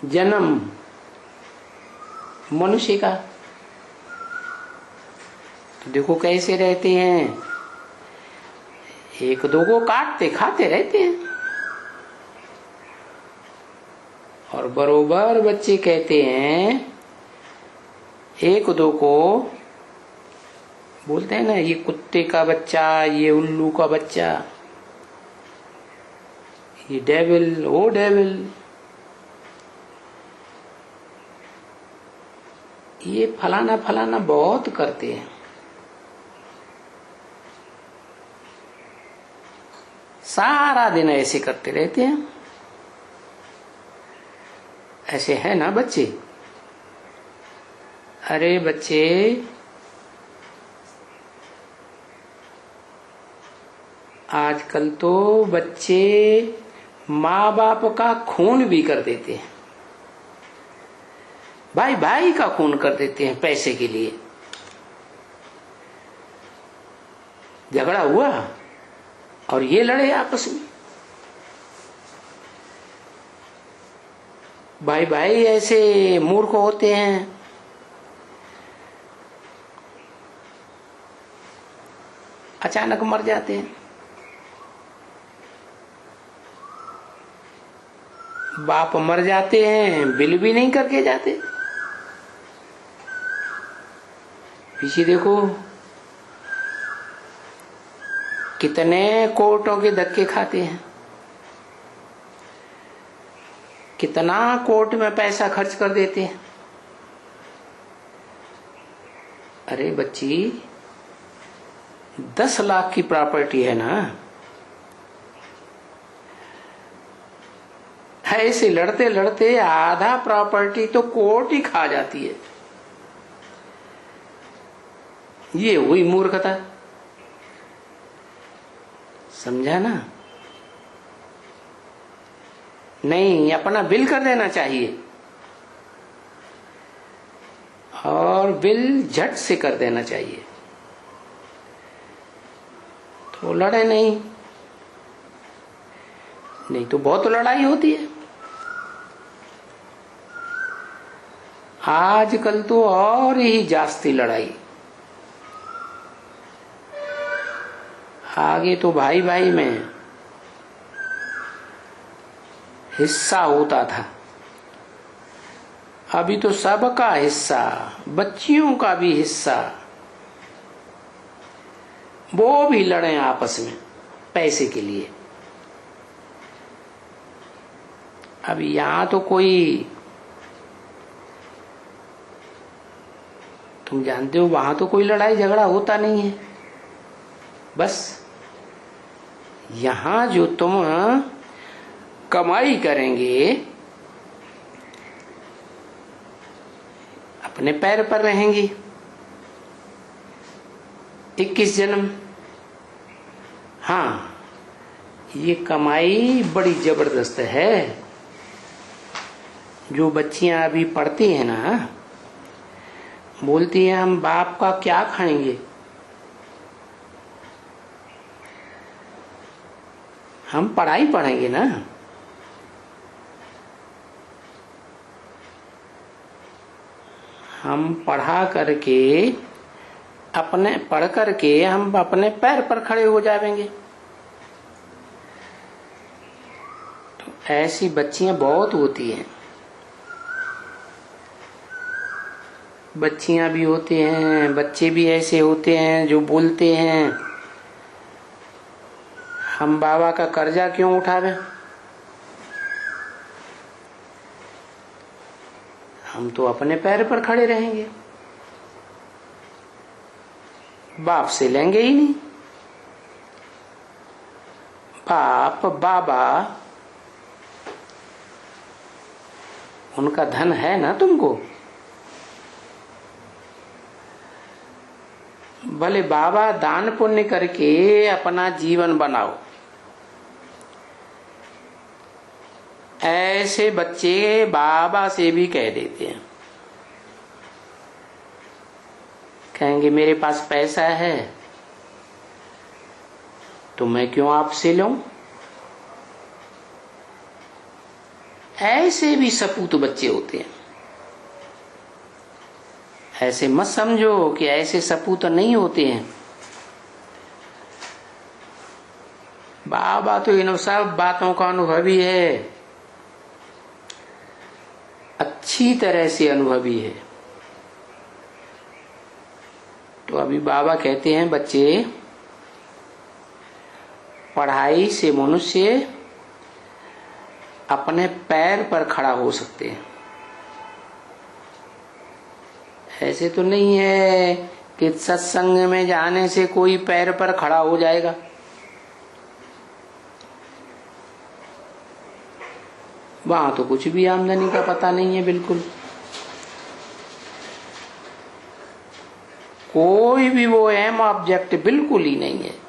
जन्म मनुष्य का, तो देखो कैसे रहते हैं, एक दो को काटते खाते रहते हैं। और बरोबर बच्चे कहते हैं, एक दो को बोलते हैं ना, ये कुत्ते का बच्चा, ये उल्लू का बच्चा, ये डेविल, वो डेविल। ये फलाना फलाना बहुत करते हैं। सारा दिन ऐसे करते रहते हैं। ऐसे है ना बच्चे। अरे बच्चे, आजकल तो बच्चे माँ बाप का खून भी कर देते हैं, भाई भाई का खून कर देते हैं पैसे के लिए। झगड़ा हुआ और ये लड़े आपस में। भाई भाई ऐसे मूर्ख होते हैं। अचानक मर जाते हैं। बाप मर जाते हैं, बिल भी नहीं करके जाते। पीछे देखो कितने कोर्टों के धक्के खाते हैं, कितना कोर्ट में पैसा खर्च कर देते हैं। अरे बच्ची, 10 लाख की प्रॉपर्टी है ना, ऐसे लड़ते लड़ते आधा प्रॉपर्टी तो कोर्ट ही खा जाती है। ये हुई मूर्खता। समझा ना। नहीं, अपना बिल कर देना चाहिए और बिल झट से कर देना चाहिए, तो लड़े नहीं। नहीं तो बहुत लड़ाई होती है। आजकल तो और ही जास्ती लड़ाई। आगे तो भाई भाई में हिस्सा होता था, अभी तो सबका हिस्सा, बच्चियों का भी हिस्सा। वो भी लड़े आपस में पैसे के लिए। अब यहां तो कोई, तुम जानते हो, वहां तो कोई लड़ाई झगड़ा होता नहीं है। बस यहां जो तुम कमाई करेंगे, अपने पैर पर रहेंगे। 21 जन्म। हाँ, ये कमाई बड़ी जबरदस्त है। जो बच्चियां अभी पढ़ती हैं ना, बोलती हैं हम बाप का क्या खाएंगे, हम पढ़ाई पढ़ेंगे ना। हम पढ़ा करके, अपने पढ़ करके हम अपने पैर पर खड़े हो जाएंगे। तो ऐसी बच्चियां बहुत होती हैं। बच्चियां भी होते हैं, बच्चे भी ऐसे होते हैं जो बोलते हैं हम बाबा का कर्जा क्यों उठावें, हम तो अपने पैर पर खड़े रहेंगे, बाप से लेंगे ही नहीं। बाप बाबा उनका धन है ना तुमको। भले बाबा दान पुण्य करके अपना जीवन बनाओ, ऐसे बच्चे बाबा से भी कह देते हैं, कहेंगे मेरे पास पैसा है, तो मैं क्यों आपसे लूं? ऐसे भी सपूत बच्चे होते हैं। ऐसे मत समझो कि ऐसे सपूत नहीं होते हैं। बाबा तो इन सब बातों का अनुभवी है, अच्छी तरह से अनुभवी है। तो अभी बाबा कहते हैं बच्चे, पढ़ाई से मनुष्य अपने पैर पर खड़ा हो सकते हैं। ऐसे तो नहीं है कि सत्संग में जाने से कोई पैर पर खड़ा हो जाएगा। वहां तो कुछ भी आमदनी का पता नहीं है, बिल्कुल कोई भी वो एम ऑब्जेक्ट बिल्कुल ही नहीं है।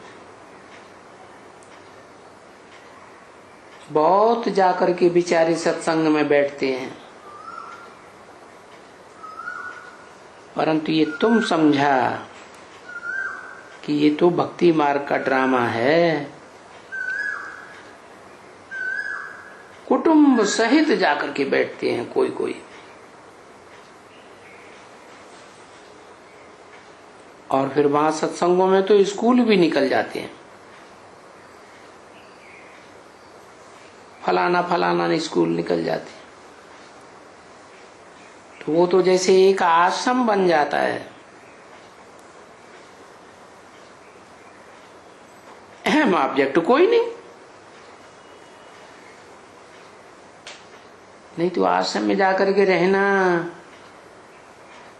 बहुत जाकर के बेचारे सत्संग में बैठते हैं, परंतु ये तुम समझा कि ये तो भक्ति मार्ग का ड्रामा है। कुटुंब सहित जाकर के बैठते हैं कोई कोई, और फिर वहां सत्संगों में तो स्कूल भी निकल जाते हैं। फलाना फलाना स्कूल निकल जाते हैं। तो वो तो जैसे एक आश्रम बन जाता है। अहम ऑब्जेक्ट कोई नहीं तो आश्रम में जाकर के रहना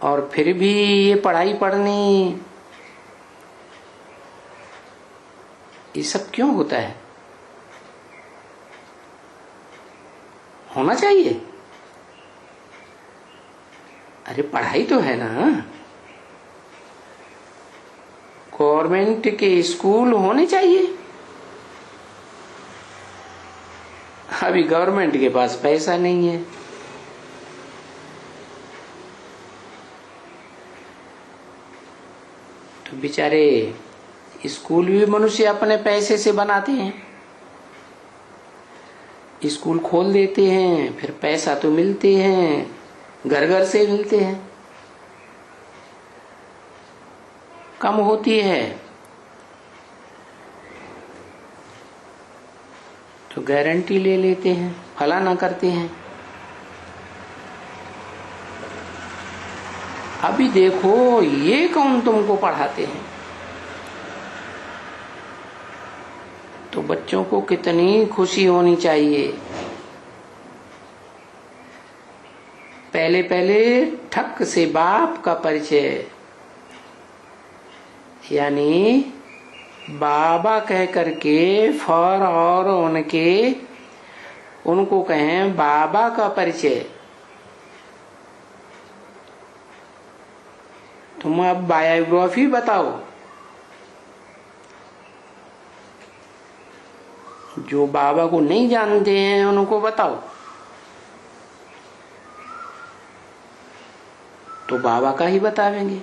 और फिर भी ये पढ़ाई पढ़नी, ये सब क्यों होता है? होना चाहिए। अरे पढ़ाई तो है ना, गवर्नमेंट के स्कूल होने चाहिए। अभी गवर्नमेंट के पास पैसा नहीं है, तो बेचारे स्कूल भी मनुष्य अपने पैसे से बनाते हैं। स्कूल खोल देते हैं, फिर पैसा तो मिलते हैं, घर घर से मिलते हैं, कम होती है तो गारंटी ले लेते हैं, फलाना करते हैं। अभी देखो ये कौन तुमको पढ़ाते हैं? तो बच्चों को कितनी खुशी होनी चाहिए। पहले पहले ठक से बाप का परिचय, यानी बाबा कह करके फॉर और उनको कहें बाबा का परिचय। तुम अब बायोग्राफी बताओ, जो बाबा को नहीं जानते हैं उनको बताओ, तो बाबा का ही बतावेंगे।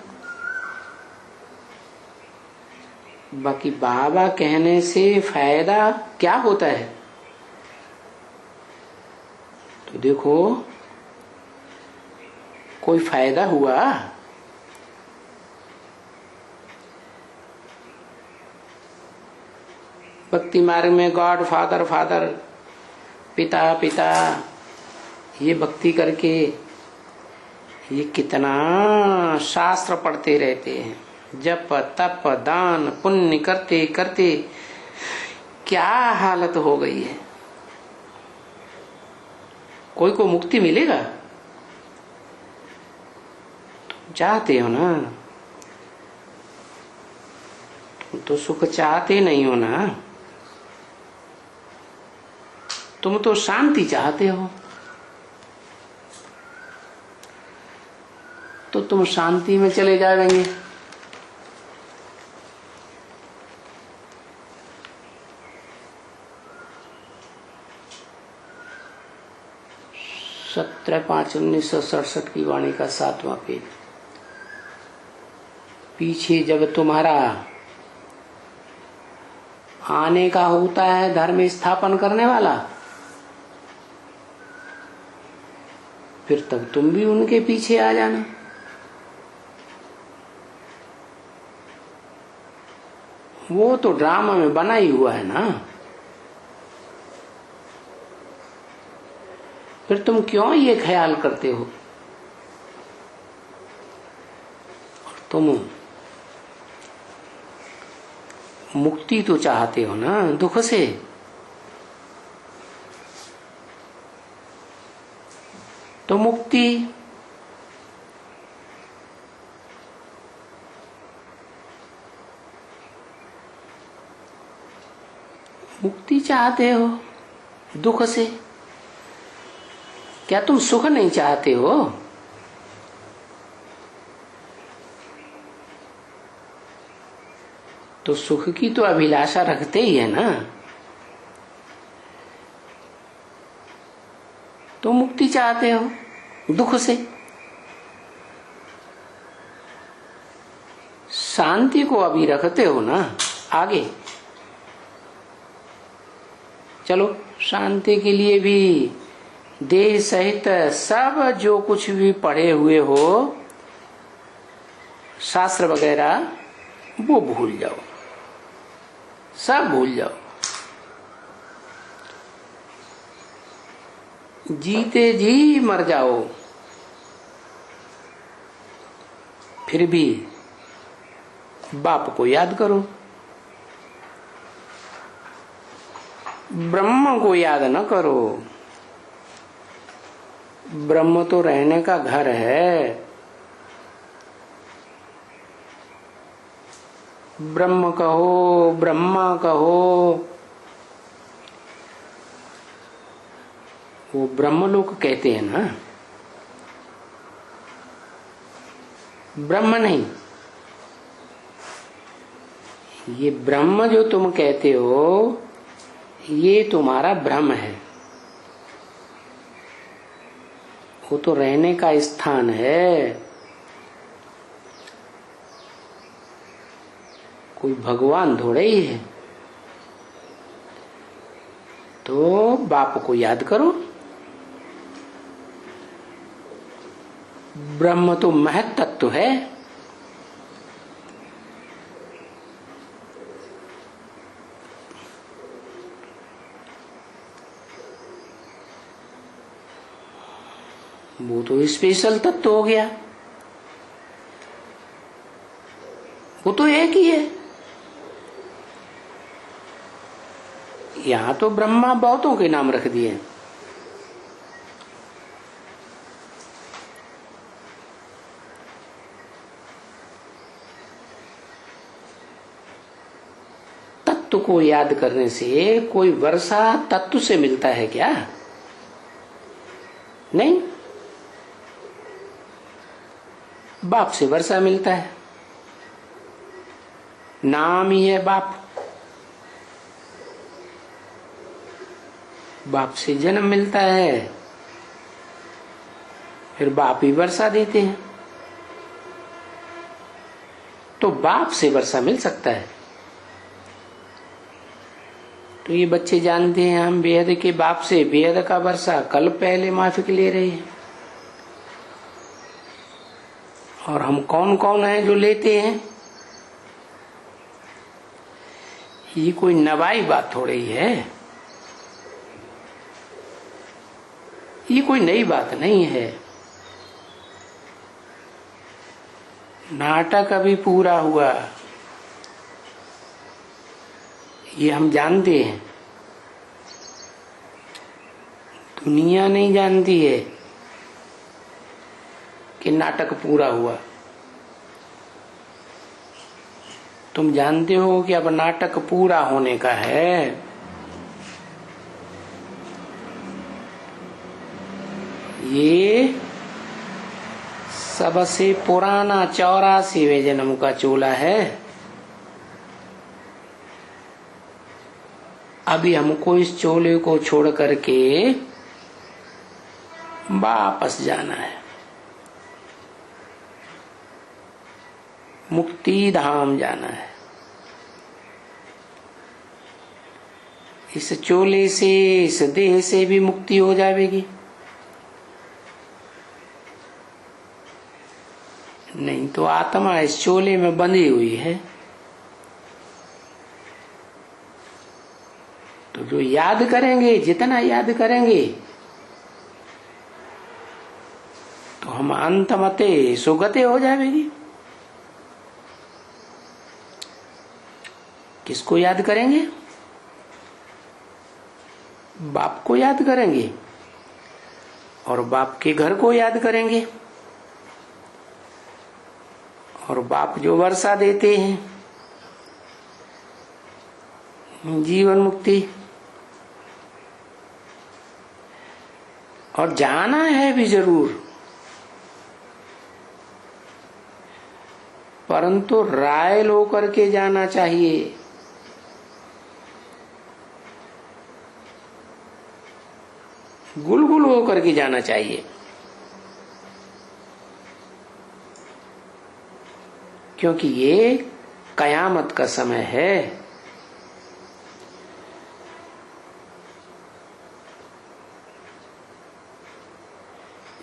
बाकी बाबा कहने से फायदा क्या होता है? तो देखो कोई फायदा हुआ? भक्ति मार्ग में गॉड फादर फादर, पिता पिता, ये भक्ति करके ये कितना शास्त्र पढ़ते रहते हैं, जप तप दान पुण्य करते करते क्या हालत हो गई है। कोई को मुक्ति मिलेगा? तुम चाहते हो ना, तुम तो सुख चाहते नहीं हो ना, तुम तो शांति चाहते हो। तो तुम शांति में चले जाएंगे। सत्रह 5/1967 की वाणी का 7वां पेज। पीछे जब तुम्हारा आने का होता है धर्म स्थापन करने वाला, फिर तब तुम भी उनके पीछे आ जाना। वो तो ड्रामा में बना ही हुआ है ना, फिर तुम क्यों ये ख्याल करते हो? तुम मुक्ति तो चाहते हो ना दुख से, तो मुक्ति चाहते हो दुख से, क्या तुम सुख नहीं चाहते हो? तो सुख की तो अभिलाषा रखते ही है ना, तो मुक्ति चाहते हो दुख से। शांति को अभी रखते हो ना आगे। चलो शांति के लिए भी देह सहित सब जो कुछ भी पढ़े हुए हो शास्त्र वगैरह वो भूल जाओ, सब भूल जाओ। जीते जी मर जाओ, फिर भी बाप को याद करो, ब्रह्म को याद न करो। ब्रह्म तो रहने का घर है। ब्रह्म कहो, ब्रह्मा कहो, वो ब्रह्मलोक कहते हैं ना, ब्रह्म नहीं। ये ब्रह्म जो तुम कहते हो ये तुम्हारा भ्रम है, वो तो रहने का स्थान है। कोई भगवान थोड़े ही है। तो बाप को याद करो। ब्रह्म तो महत तत्व है। वो तो स्पेशल तत्व हो गया, वो तो एक ही है। यहां तो ब्रह्मा बहुतों के नाम रख दिए। तत्व को याद करने से कोई वर्षा तत्व से मिलता है क्या? नहीं, बाप से वर्षा मिलता है। नाम ही है बाप। बाप से जन्म मिलता है, फिर बाप ही वर्षा देते हैं। तो बाप से वर्षा मिल सकता है। तो ये बच्चे जानते हैं हम बेहद के बाप से बेहद का वर्षा कल पहले माफिक ले रहे हैं। और हम कौन कौन हैं जो लेते हैं? ये कोई नवाई बात थोड़ी ही है, ये कोई नई बात नहीं है। नाटक अभी पूरा हुआ, ये हम जानते हैं, दुनिया नहीं जानती है कि नाटक पूरा हुआ। तुम जानते हो कि अब नाटक पूरा होने का है। ये सबसे पुराना 84वें जन्म का चोला है। अभी हमको इस चोले को छोड़ करके वापस जाना है, मुक्ति धाम जाना है। इस चोले से, इस देह से भी मुक्ति हो जाएगी। नहीं तो आत्मा इस चोले में बंधी हुई है। तो जो याद करेंगे, जितना याद करेंगे, तो हम अंतमते सुगते हो जाएगी। किसको याद करेंगे? बाप को याद करेंगे और बाप के घर को याद करेंगे। और बाप जो वर्षा देते हैं, जीवन मुक्ति, और जाना है भी जरूर, परंतु रायल होकर के जाना चाहिए। गुलगुल होकर के जाना चाहिए। क्योंकि ये कयामत का समय है।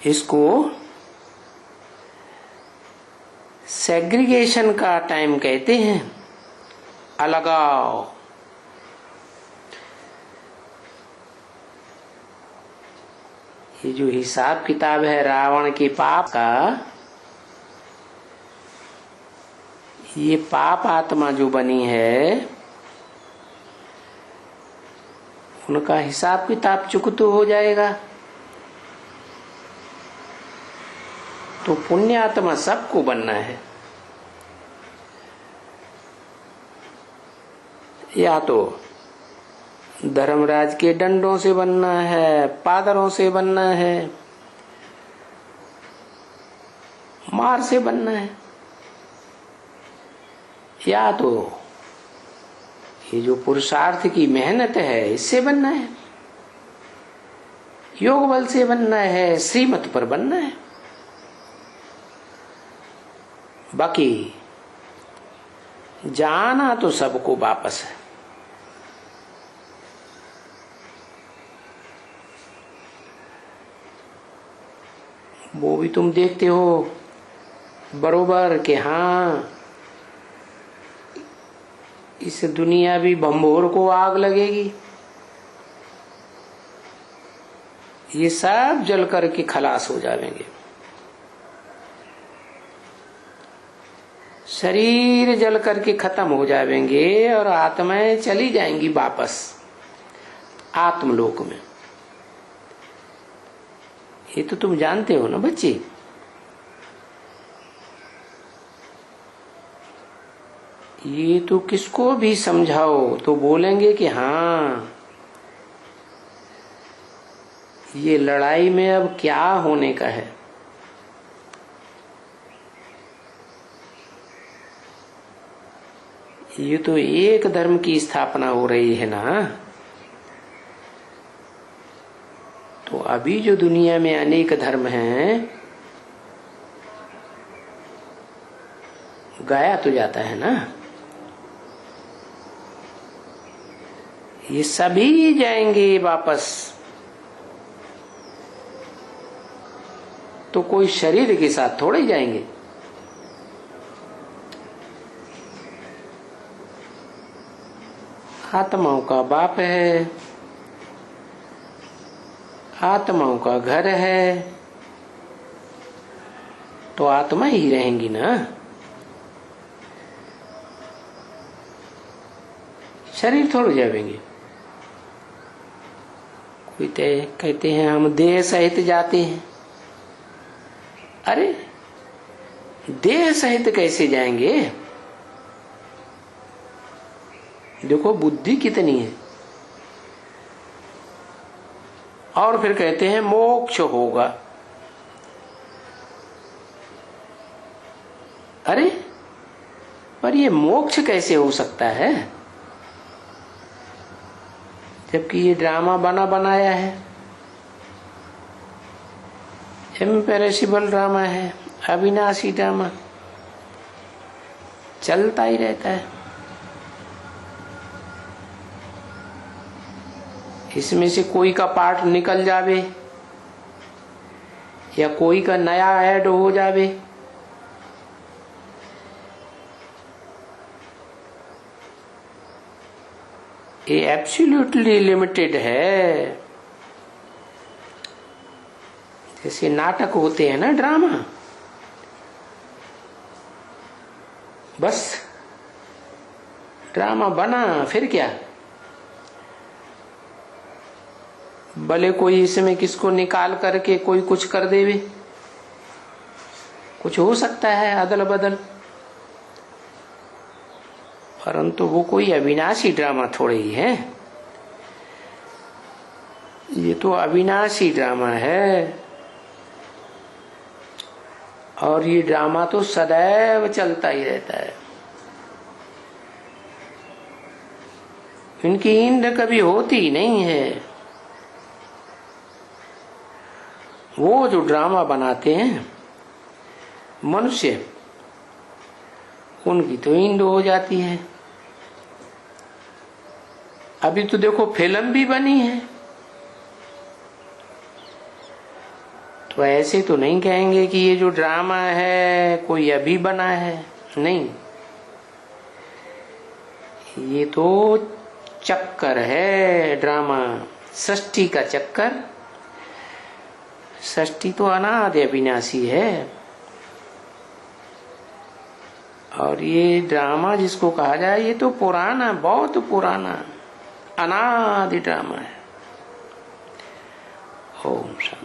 इसको सेग्रीगेशन का टाइम कहते हैं, अलगाव। ये जो हिसाब किताब है रावण के पाप का, ये पाप आत्मा जो बनी है, उनका हिसाब किताब चुकता हो जाएगा। तो पुण्य आत्मा सबको बनना है। या तो धर्मराज के डंडों से बनना है, पादरों से बनना है, मार से बनना है, या तो ये जो पुरुषार्थ की मेहनत है इससे बनना है, योग बल से बनना है, श्रीमत पर बनना है। बाकी जाना तो सबको वापस है। वो भी तुम देखते हो बरोबर कि हाँ, इस दुनियावी भंभोर को आग लगेगी, ये सब जल करके खलास हो जाएंगे। शरीर जल करके खत्म हो जाएंगे और आत्माएं चली जाएंगी वापस आत्मलोक में। ये तो तुम जानते हो ना बच्चे। ये तो किसको भी समझाओ तो बोलेंगे कि हाँ, ये लड़ाई में अब क्या होने का है। ये तो एक धर्म की स्थापना हो रही है ना। तो अभी जो दुनिया में अनेक धर्म हैं, गाया तो जाता है ना, ये सभी जाएंगे वापस। तो कोई शरीर के साथ थोड़े जाएंगे। आत्माओं का बाप है, आत्माओं का घर है, तो आत्मा ही रहेंगी ना। शरीर थोड़े जाएंगे। कोई कहते हैं हम देह सहित जाते हैं। अरे देह सहित कैसे जाएंगे? देखो बुद्धि कितनी है। और फिर कहते हैं मोक्ष होगा। अरे पर ये मोक्ष कैसे हो सकता है, जबकि ये ड्रामा बना बनाया है, इम्पेरेसिबल ड्रामा है, अविनाशी ड्रामा चलता ही रहता है। इसमें से कोई का पार्ट निकल जावे या कोई का नया ऐड हो जावे, ये एब्सोल्युटली लिमिटेड है। जैसे नाटक होते हैं ना, ड्रामा, बस ड्रामा बना, फिर क्या, भले कोई इसमें किसको निकाल करके कोई कुछ कर देवे, कुछ हो सकता है अदल बदल, परंतु वो कोई अविनाशी ड्रामा थोड़े ही है। ये तो अविनाशी ड्रामा है, और ये ड्रामा तो सदैव चलता ही रहता है। इनकी ईंद कभी होती ही नहीं है। वो जो ड्रामा बनाते हैं मनुष्य, उनकी तो ईंद हो जाती है। अभी तो देखो फिल्म भी बनी है, तो ऐसे तो नहीं कहेंगे कि ये जो ड्रामा है कोई अभी बना है, नहीं, ये तो चक्कर है ड्रामा, सृष्टि का चक्कर। सृष्टि तो अनादि अविनाशी है, और ये ड्रामा जिसको कहा जाए ये तो पुराना, बहुत पुराना अनादि ड्रामा है। ओम शांति।